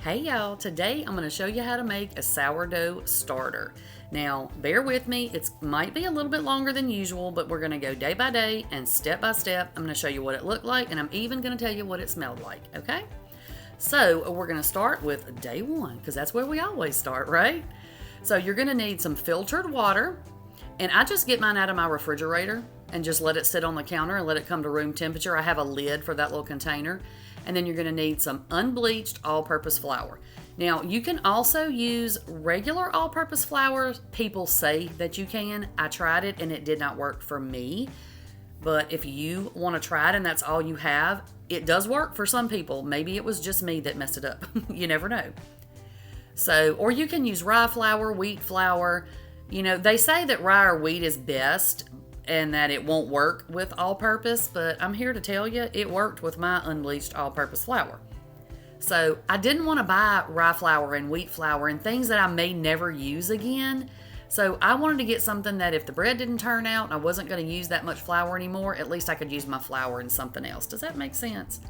Hey y'all, today I'm going to show you how to make a sourdough starter. Now, bear with me, it might be a little bit longer than usual, but we're going to go day by day and step by step. I'm going to show you what it looked like, and I'm even going to tell you what it smelled like, okay? So, we're going to start with day one, because that's where we always start, right? So, you're going to need some filtered water, and I just get mine out of my refrigerator and just let it sit on the counter and let it come to room temperature. I have a lid for that little container. And then you're going to need some unbleached all-purpose flour. Now, you can also use regular all-purpose flour. People say that you can. I tried it and it did not work for me. But if you want to try it and that's all you have, it does work for some people. Maybe it was just me that messed it up. You never know. So, or you can use rye flour, wheat flour. You know, they say that rye or wheat is best and that it won't work with all-purpose, but I'm here to tell you it worked with my unbleached all-purpose flour. So I didn't want to buy rye flour and wheat flour and things that I may never use again. So I wanted to get something that if the bread didn't turn out and I wasn't going to use that much flour anymore, at least I could use my flour in something else. Does that make sense?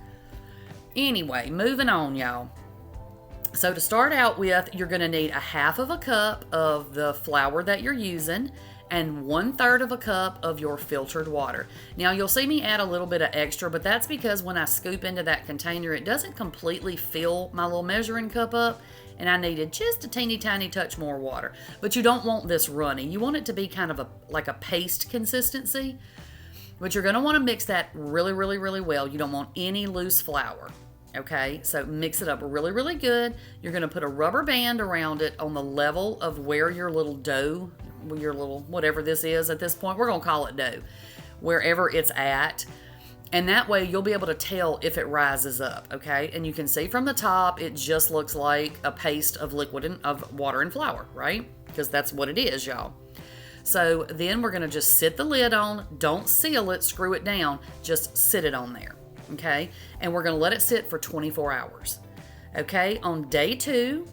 Anyway, moving on, y'all. So to start out with, you're going to need a half of a cup of the flour that you're using and 1/3 of a cup of your filtered water. Now you'll see me add a little bit of extra, but that's because when I scoop into that container, it doesn't completely fill my little measuring cup up, and I needed just a teeny tiny touch more water. But you don't want this runny. You want it to be kind of like a paste consistency, but you're gonna wanna mix that really, really, really well. You don't want any loose flour. Okay, so mix it up really, really good. You're gonna put a rubber band around it on the level of where your little dough, your little whatever this is at this point, we're gonna call it dough, wherever it's at. And that way you'll be able to tell if it rises up, okay? And you can see from the top, it just looks like a paste of of water and flour, right? Because that's what it is, y'all. So then we're gonna just sit the lid on. Don't seal it, screw it down, just sit it on there. Okay, and we're going to let it sit for 24 hours. Okay, on day 2,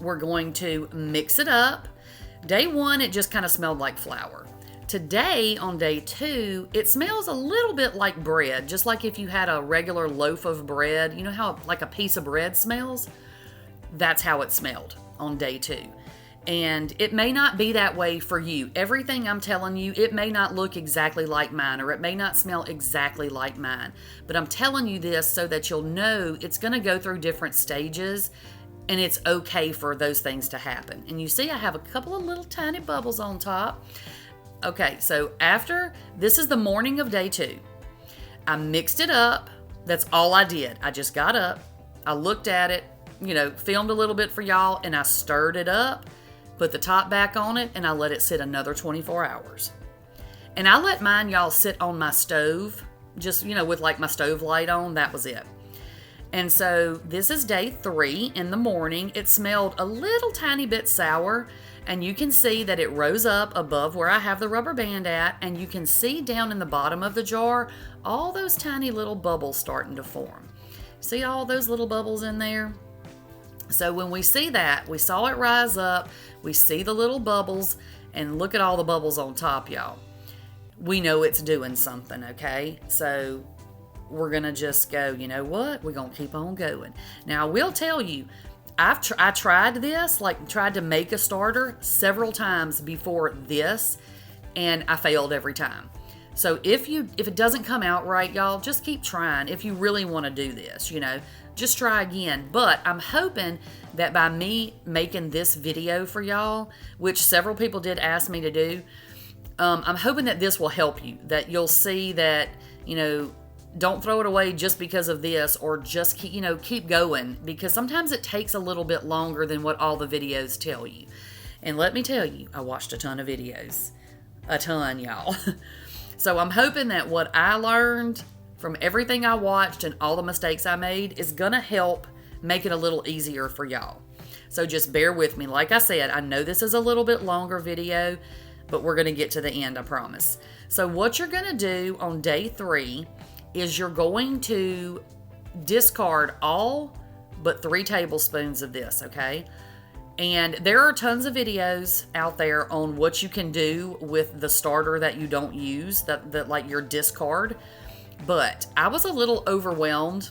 we're going to mix it up. Day 1, it just kind of smelled like flour. Today, on day 2, it smells a little bit like bread, just like if you had a regular loaf of bread. You know how like a piece of bread smells? That's how it smelled on day 2. And it may not be that way for you. Everything I'm telling you, it may not look exactly like mine, or it may not smell exactly like mine. But I'm telling you this so that you'll know it's going to go through different stages, and it's okay for those things to happen. And you see I have a couple of little tiny bubbles on top. Okay, so after, this is the morning of day 2. I mixed it up. That's all I did. I just got up, I looked at it, filmed a little bit for y'all, and I stirred it up. Put the top back on it, and I let it sit another 24 hours. And I let mine, y'all, sit on my stove, just, with like my stove light on. That was it. And so this is day 3 in the morning. It smelled a little tiny bit sour, and you can see that it rose up above where I have the rubber band at, and you can see down in the bottom of the jar, all those tiny little bubbles starting to form. See all those little bubbles in there? So when we see that, we saw it rise up, we see the little bubbles, and look at all the bubbles on top, y'all. We know it's doing something, okay? So we're going to just go, you know what? We're going to keep on going. Now, I will tell you, I tried this, tried to make a starter several times before this, and I failed every time. So if it doesn't come out right, y'all, just keep trying. If you really want to do this, just try again. But I'm hoping that by me making this video for y'all, which several people did ask me to do, I'm hoping that this will help you, that you'll see that, don't throw it away just because of this, or just keep going, because sometimes it takes a little bit longer than what all the videos tell you. And let me tell you, I watched a ton of videos. A ton, y'all. So I'm hoping that what I learned from everything I watched and all the mistakes I made is going to help make it a little easier for y'all. So just bear with me. Like I said, I know this is a little bit longer video, but we're going to get to the end, I promise. So what you're going to do on day 3 is you're going to discard all but 3 tablespoons of this, okay? And there are tons of videos out there on what you can do with the starter that you don't use, that like your discard. But I was a little overwhelmed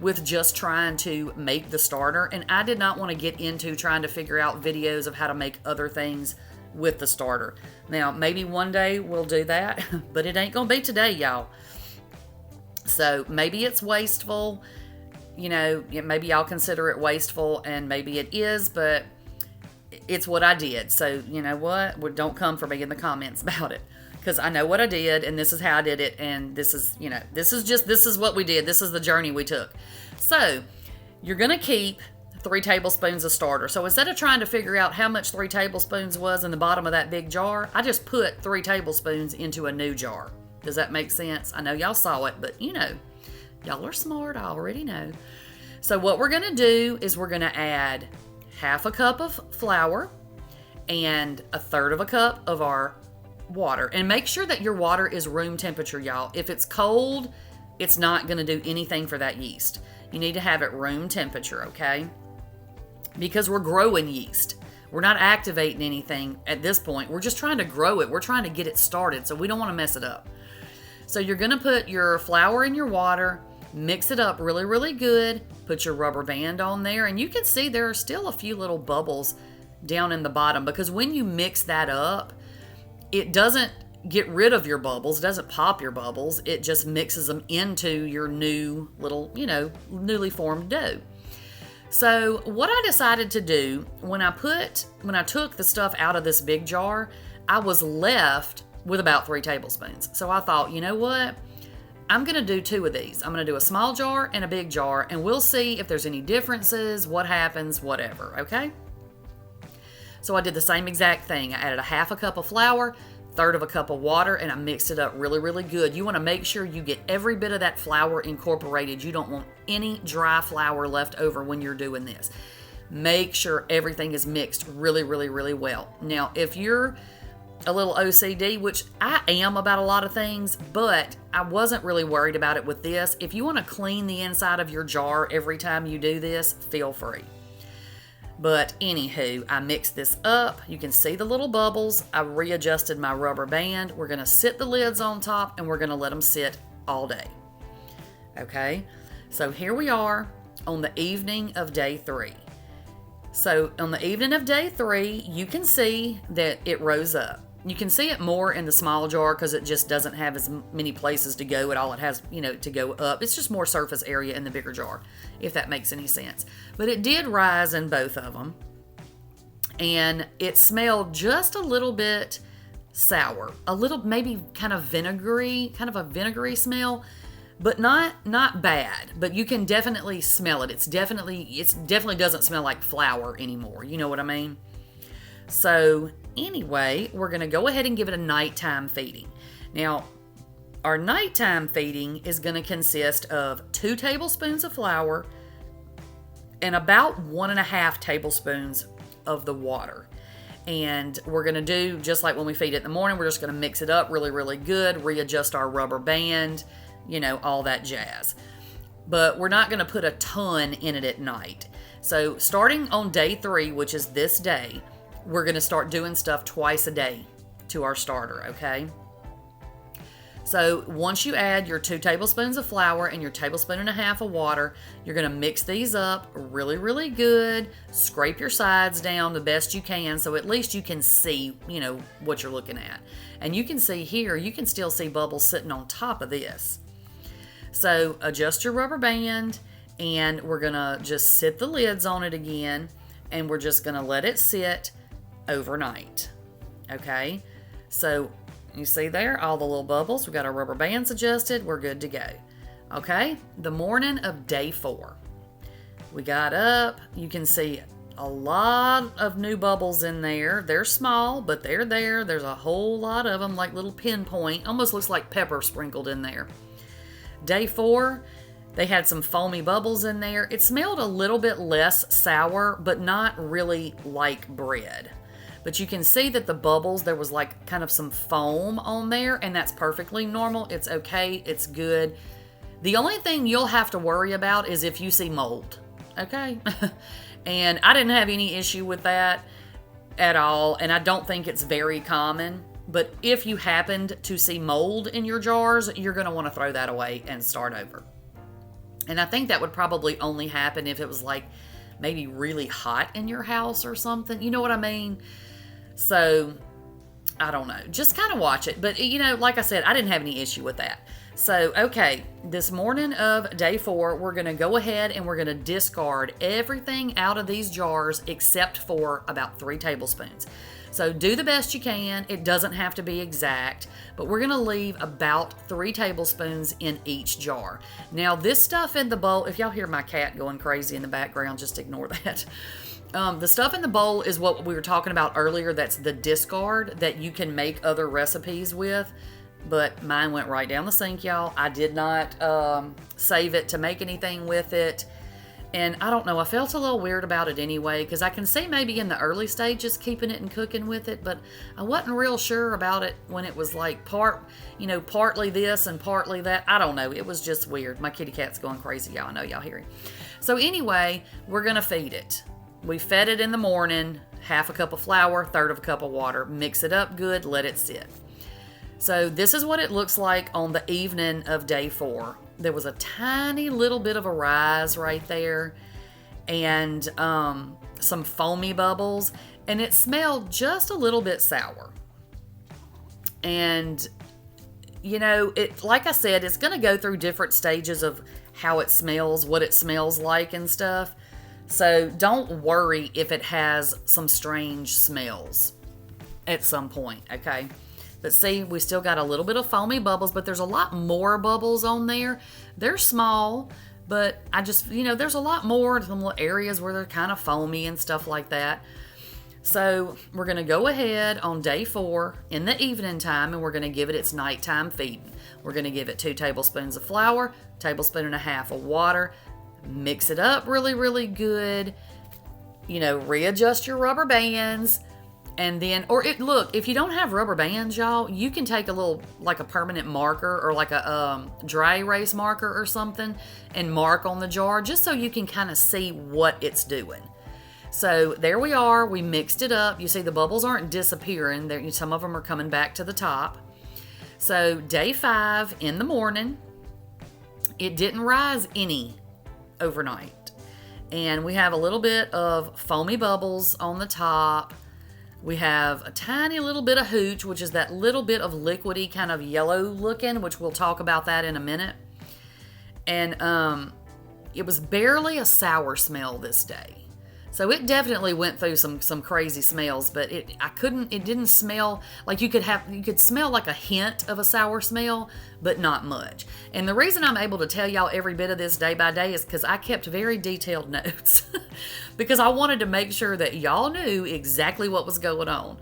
with just trying to make the starter, and I did not want to get into trying to figure out videos of how to make other things with the starter. Now, maybe one day we'll do that, but it ain't gonna be today, y'all. So maybe it's wasteful, you know, maybe y'all consider it wasteful, and maybe it is, but it's what I did. So you know what? Well, don't come for me in the comments about it, because I know what I did, and this is how I did it, and this is, you know, this is what we did. This is the journey we took. So you're gonna keep 3 tablespoons of starter. So instead of trying to figure out how much 3 tablespoons was in the bottom of that big jar, I just put 3 tablespoons into a new jar. Does that make sense? I know y'all saw it, but you know, y'all are smart. I already know. So what we're gonna do is we're gonna add half a cup of flour and 1/3 of a cup of our water. And make sure that your water is room temperature, y'all. If it's cold, it's not gonna do anything for that yeast. You need to have it room temperature, okay? Because we're growing yeast. We're not activating anything at this point. We're just trying to grow it. We're trying to get it started, so we don't want to mess it up. So you're going to put your flour in your water, mix it up really, really good, put your rubber band on there, and you can see there are still a few little bubbles down in the bottom, because when you mix that up, it doesn't get rid of your bubbles, it doesn't pop your bubbles, it just mixes them into your new little, you know, newly formed dough. So what I decided to do when I took the stuff out of this big jar, I was left with about 3 tablespoons. So I thought, you know what? I'm going to do 2 of these. I'm going to do a small jar and a big jar, and we'll see if there's any differences, what happens, whatever, okay? So I did the same exact thing. I added a half a cup of flour, 1/3 of a cup of water, and I mixed it up really, really good. You want to make sure you get every bit of that flour incorporated. You don't want any dry flour left over when you're doing this. Make sure everything is mixed really, really, really well. Now, if you're a little OCD, which I am about a lot of things, but I wasn't really worried about it with this. If you want to clean the inside of your jar every time you do this, feel free. But anywho, I mixed this up. You can see the little bubbles. I readjusted my rubber band. We're going to sit the lids on top, and we're going to let them sit all day. Okay, so here we are on the evening of day 3. So on the evening of day 3, you can see that it rose up. You can see it more in the small jar because it just doesn't have as many places to go. All it has, you know, to go up. It's just more surface area in the bigger jar, if that makes any sense. But it did rise in both of them. And it smelled just a little bit sour. A little, maybe kind of a vinegary smell. But not bad. But you can definitely smell it. It definitely doesn't smell like flour anymore. You know what I mean? So anyway, we're going to go ahead and give it a nighttime feeding. Now, our nighttime feeding is going to consist of 2 tablespoons of flour and about 1.5 tablespoons of the water. And we're going to do just like when we feed it in the morning. We're just going to mix it up really, really good, readjust our rubber band, you know, all that jazz. But we're not going to put a ton in it at night. So starting on day 3, which is this day, we're going to start doing stuff twice a day to our starter, okay? So once you add your 2 tablespoons of flour and your 1.5 tablespoons of water, you're going to mix these up really, really good. Scrape your sides down the best you can so at least you can see, you know, what you're looking at. And you can see here, you can still see bubbles sitting on top of this. So adjust your rubber band, and we're going to just sit the lids on it again, and we're just going to let it sit overnight. Okay, so you see there all the little bubbles. We got our rubber bands adjusted. We're good to go. Okay, the morning of day 4, we got up. You can see a lot of new bubbles in there. They're small, but they're there. There's a whole lot of them, like little pinpoint. Almost looks like pepper sprinkled in there. Day 4, they had some foamy bubbles in there. It smelled a little bit less sour, but not really like bread. But you can see that the bubbles, there was like kind of some foam on there, and that's perfectly normal. It's okay. It's good. The only thing you'll have to worry about is if you see mold. Okay? And I didn't have any issue with that at all, and I don't think it's very common. But if you happened to see mold in your jars, you're going to want to throw that away and start over. And I think that would probably only happen if it was like maybe really hot in your house or something. You know what I mean? So, I don't know. Just kind of watch it. But, you know, like I said, I didn't have any issue with that. So, okay, this morning of day 4, we're going to go ahead and we're going to discard everything out of these jars except for about 3 tablespoons. So do the best you can. It doesn't have to be exact, but we're going to leave about 3 tablespoons in each jar. Now, this stuff in the bowl, if y'all hear my cat going crazy in the background, just ignore that. The stuff in the bowl is what we were talking about earlier. That's the discard that you can make other recipes with. But mine went right down the sink, y'all. I did not save it to make anything with it. And I don't know, I felt a little weird about it anyway, because I can see maybe in the early stages keeping it and cooking with it, but I wasn't real sure about it when it was like partly this and partly that. I don't know. It was just weird. My kitty cat's going crazy, y'all. I know y'all hear him. So anyway, we're going to feed it. We fed it in the morning, 1/2 cup of flour, 1/3 cup of water. Mix it up good, let it sit. So this is what it looks like on the evening of day 4. There was a tiny little bit of a rise right there and some foamy bubbles, and it smelled just a little bit sour. And, you know, it, like I said, it's going to go through different stages of how it smells, what it smells like and stuff. So don't worry if it has some strange smells at some point, okay? But see, we still got a little bit of foamy bubbles, but there's a lot more bubbles on there. They're small, but I just, you know, there's a lot more, some little areas where they're kind of foamy and stuff like that. So we're going to go ahead on day 4 in the evening time, and we're going to give it its nighttime feeding. We're going to give it 2 tablespoons of flour, 1.5 tablespoons of water. Mix it up really, really good. You know, readjust your rubber bands. And then, look, if you don't have rubber bands, y'all, you can take a little, like a permanent marker or like a dry erase marker or something and mark on the jar just so you can kind of see what it's doing. So there we are. We mixed it up. You see the bubbles aren't disappearing. Some of them are coming back to the top. So day 5 in the morning, it didn't rise any overnight. And we have a little bit of foamy bubbles on the top. We have a tiny little bit of hooch, which is that little bit of liquidy kind of yellow looking, which we'll talk about that in a minute. And it was barely a sour smell this day. So it definitely went through some crazy smells, but it didn't smell like you could smell like a hint of a sour smell, but not much. And the reason I'm able to tell y'all every bit of this day by day is because I kept very detailed notes because I wanted to make sure that y'all knew exactly what was going on.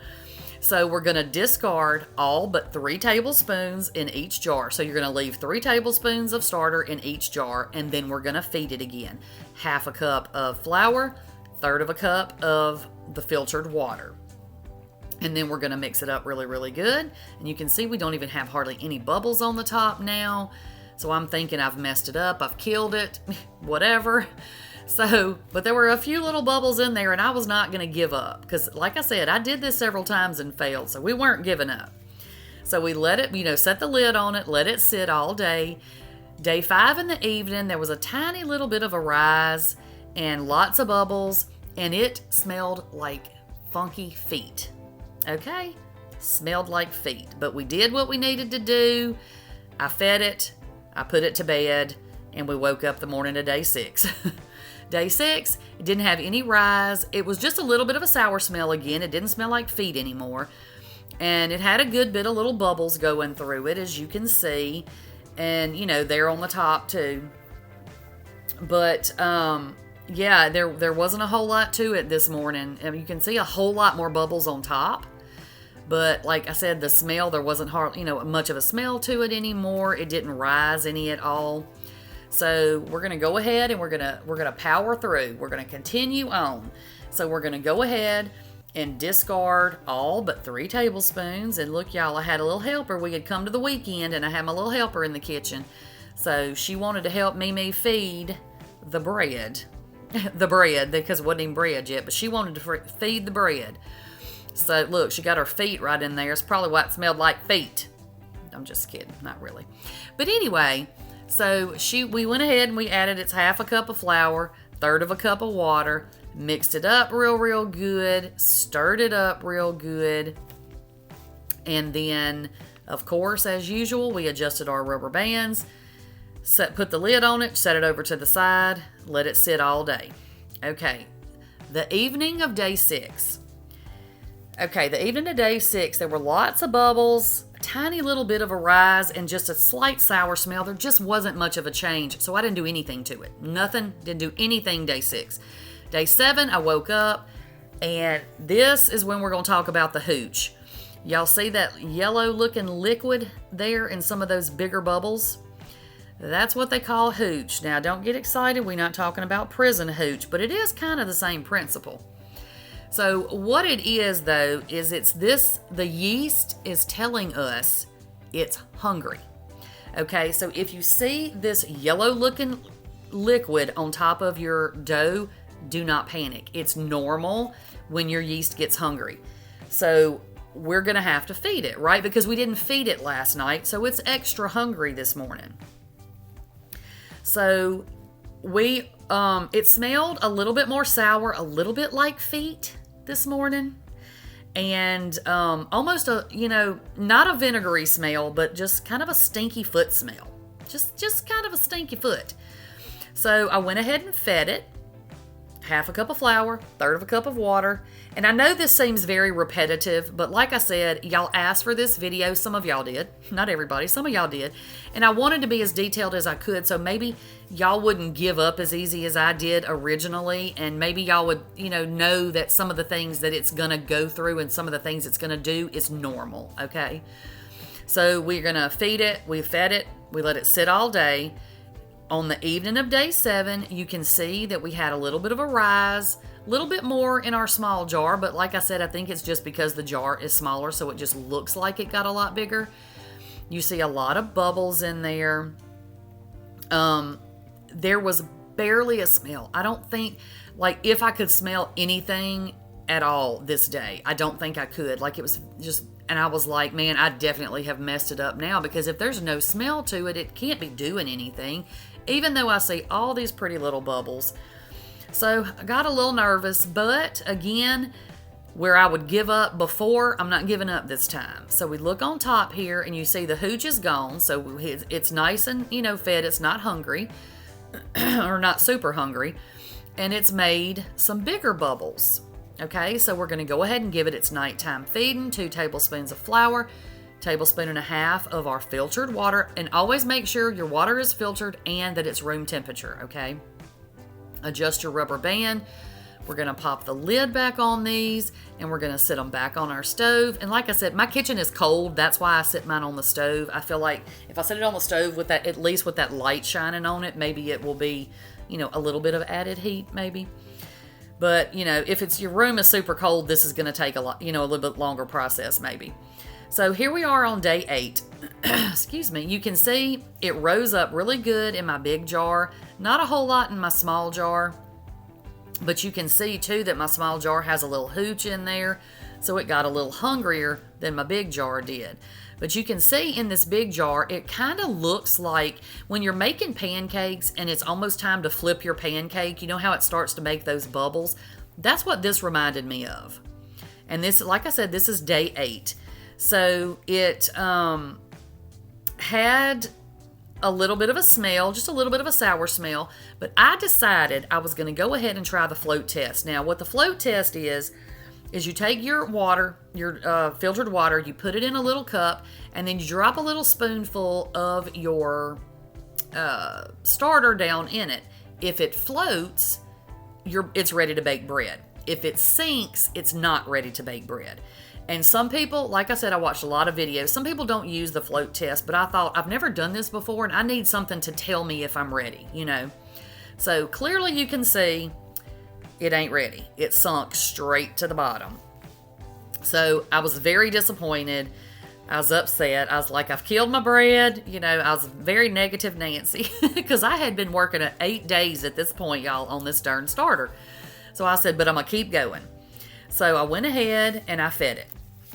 So we're going to discard all but 3 tablespoons in each jar. So you're going to leave 3 tablespoons of starter in each jar, and then we're going to feed it again. 1/2 cup of flour, 1/3 cup of the filtered water. And then we're going to mix it up really, really good. And you can see we don't even have hardly any bubbles on the top now. So I'm thinking I've messed it up. I've killed it. Whatever. So, but there were a few little bubbles in there, and I was not going to give up. Because like I said, I did this several times and failed. So we weren't giving up. So we let it, set the lid on it, let it sit all day. Day 5 in the evening, there was a tiny little bit of a rise and lots of bubbles, and it smelled like funky feet. Okay? Smelled like feet. But we did what we needed to do. I fed it, I put it to bed, and we woke up the morning of day 6. Day 6, it didn't have any rise. It was just a little bit of a sour smell again. It didn't smell like feet anymore. And it had a good bit of little bubbles going through it, as you can see. And, they're on the top too. But, yeah, there wasn't a whole lot to it this morning. I mean, you can see a whole lot more bubbles on top. But like I said, the smell, there wasn't hardly, much of a smell to it anymore. It didn't rise any at all. So we're going to go ahead and we're going to power through. We're going to continue on. So we're going to go ahead and discard all but 3 tablespoons. And look, y'all, I had a little helper. We had come to the weekend and I had my little helper in the kitchen. So she wanted to help me feed the bread. The bread, because it wasn't even bread yet, but she wanted to feed the bread. So look, she got her feet right in there. It's probably why it smelled like feet. I'm just kidding, not really. But anyway, so we went ahead and we added it's half a cup of flour, third of a cup of water, mixed it up real good, stirred it up real good, and then, of course, as usual, we adjusted our rubber bands, put the lid on it, set it over to the side, let it sit all day. Okay, the evening of day 6. Okay, the evening of day 6, there were lots of bubbles, a tiny little bit of a rise, and just a slight sour smell. There just wasn't much of a change, so I didn't do anything to it. Nothing, didn't do anything day 6. Day 7, I woke up, and this is when we're going to talk about the hooch. Y'all see that yellow-looking liquid there in some of those bigger bubbles? That's what they call hooch. Now, don't get excited. We're not talking about prison hooch, but it is kind of the same principle. So what it is, though, is the yeast is telling us it's hungry. Okay, so if you see this yellow-looking liquid on top of your dough, do not panic. It's normal when your yeast gets hungry. So we're going to have to feed it, right? Because we didn't feed it last night, so it's extra hungry this morning. So it smelled a little bit more sour, a little bit like feet this morning, and almost not a vinegary smell, but just kind of a stinky foot smell. Just kind of a stinky foot. So I went ahead and fed it. Half a cup of flour, third of a cup of water. And I know this seems very repetitive, but like I said, y'all asked for this video. Some of y'all did. Not everybody. Some of y'all did. And I wanted to be as detailed as I could, so maybe y'all wouldn't give up as easy as I did originally, and maybe y'all would, know that some of the things that it's going to go through and some of the things it's going to do is normal, okay? So we're going to feed it. We fed it. We let it sit all day. On the evening of day 7, you can see that we had a little bit of a rise, a little bit more in our small jar, but like I said, I think it's just because the jar is smaller, so it just looks like it got a lot bigger. You see a lot of bubbles in there. There was barely a smell. I don't think, if I could smell anything at all this day, I don't think I could. It was just, and I was like, man, I definitely have messed it up now, because if there's no smell to it, it can't be doing anything, even though I see all these pretty little bubbles. So I got a little nervous, but again, where I would give up before, I'm not giving up this time. So we look on top here, and you see the hooch is gone, so it's nice and, fed. It's not hungry, or not super hungry, and it's made some bigger bubbles. Okay, so we're going to go ahead and give it its nighttime feeding. 2 tablespoons of flour, 1.5 tablespoons of our filtered water, and always make sure your water is filtered and that it's room temperature, okay? Adjust your rubber band. We're going to pop the lid back on these, and we're going to sit them back on our stove. And like I said, my kitchen is cold. That's why I sit mine on the stove. I feel like if I set it on the stove with that, at least with that light shining on it, maybe it will be, a little bit of added heat, maybe. But, if your room is super cold, this is going to take a little bit longer process, maybe. So here we are on day 8. Excuse me. You can see it rose up really good in my big jar. Not a whole lot in my small jar. But you can see, too, that my small jar has a little hooch in there. So it got a little hungrier than my big jar did. But you can see in this big jar, it kind of looks like when you're making pancakes and it's almost time to flip your pancake. You know how it starts to make those bubbles? That's what this reminded me of. And this, like I said, this is day 8. So it had a little bit of a smell, just a little bit of a sour smell. But I decided I was going to go ahead and try the float test. Now, what the float test is you take your water, your filtered water, you put it in a little cup, and then you drop a little spoonful of your starter down in it. If it floats, it's ready to bake bread. If it sinks, it's not ready to bake bread. And some people, like I said, I watched a lot of videos. Some people don't use the float test, but I thought, I've never done this before, and I need something to tell me if I'm ready, So clearly you can see it ain't ready. It sunk straight to the bottom. So I was very disappointed. I was upset. I was like, I've killed my bread. I was very negative Nancy because I had been working at 8 days at this point, y'all, on this darn starter. So I said, but I'm going to keep going. So I went ahead and I fed it.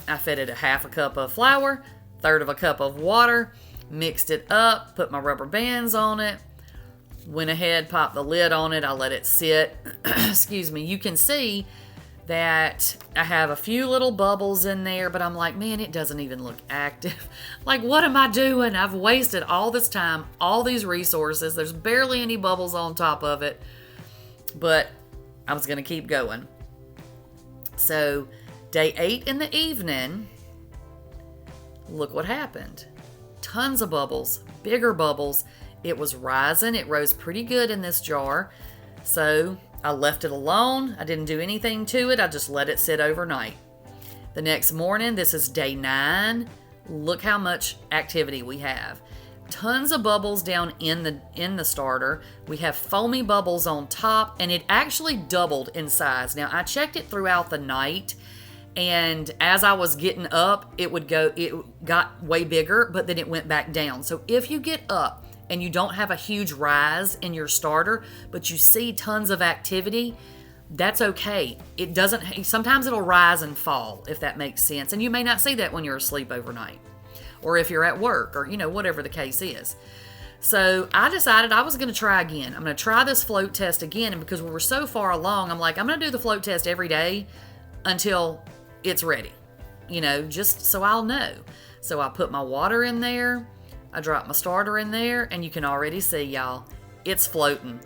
I fed it a half a cup of flour, third of a cup of water, mixed it up, put my rubber bands on it, went ahead, popped the lid on it. I let it sit. Excuse me. You can see that I have a few little bubbles in there, but I'm like, man, it doesn't even look active. Like, what am I doing? I've wasted all this time, all these resources. There's barely any bubbles on top of it, but I was going to keep going. So day 8 in the evening, look what happened. Tons of bubbles, bigger bubbles. It was rising. It rose pretty good in this jar. So I left it alone. I didn't do anything to it. I just let it sit overnight. The next morning, this is day 9. Look how much activity we have. Tons of bubbles down in the starter. We have foamy bubbles on top, and it actually doubled in size. Now, I checked it throughout the night, and as I was getting up, it got way bigger, but then it went back down. So if you get up and you don't have a huge rise in your starter, but you see tons of activity, that's okay. It doesn't, sometimes it'll rise and fall, if that makes sense. And you may not see that when you're asleep overnight, or if you're at work, or whatever the case is. So I decided I was going to try again. I'm going to try this float test again, and because we were so far along, I'm like, I'm going to do the float test every day until it's ready, just so I'll know. So I put my water in there, I dropped my starter in there, and you can already see, y'all, it's floating.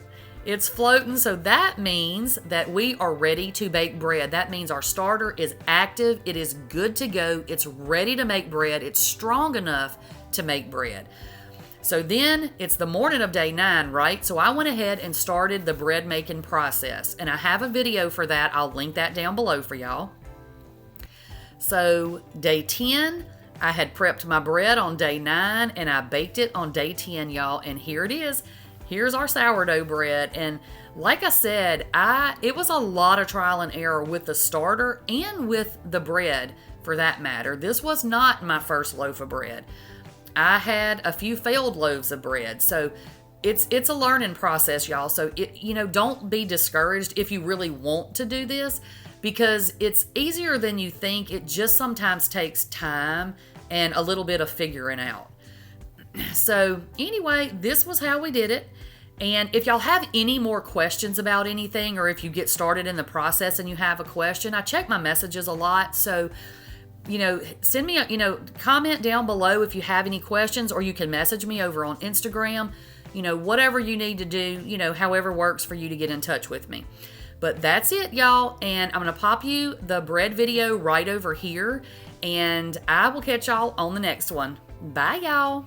It's floating, so that means that we are ready to bake bread. That means our starter is active, it is good to go, it's ready to make bread, it's strong enough to make bread. So then it's the morning of day 9, right? So I went ahead and started the bread making process, and I have a video for that. I'll link that down below for y'all. So day 10, I had prepped my bread on day 9, and I baked it on day 10, y'all, and here it is. Here's our sourdough bread, and like I said, it was a lot of trial and error with the starter and with the bread, for that matter. This was not my first loaf of bread. I had a few failed loaves of bread, so it's a learning process, y'all. So don't be discouraged if you really want to do this, because it's easier than you think. It just sometimes takes time and a little bit of figuring out. So anyway, this was how we did it. And if y'all have any more questions about anything, or if you get started in the process and you have a question, I check my messages a lot. So, send me comment down below if you have any questions, or you can message me over on Instagram, whatever you need to do, however works for you to get in touch with me. But that's it, y'all. And I'm going to pop you the bread video right over here, and I will catch y'all on the next one. Bye, y'all.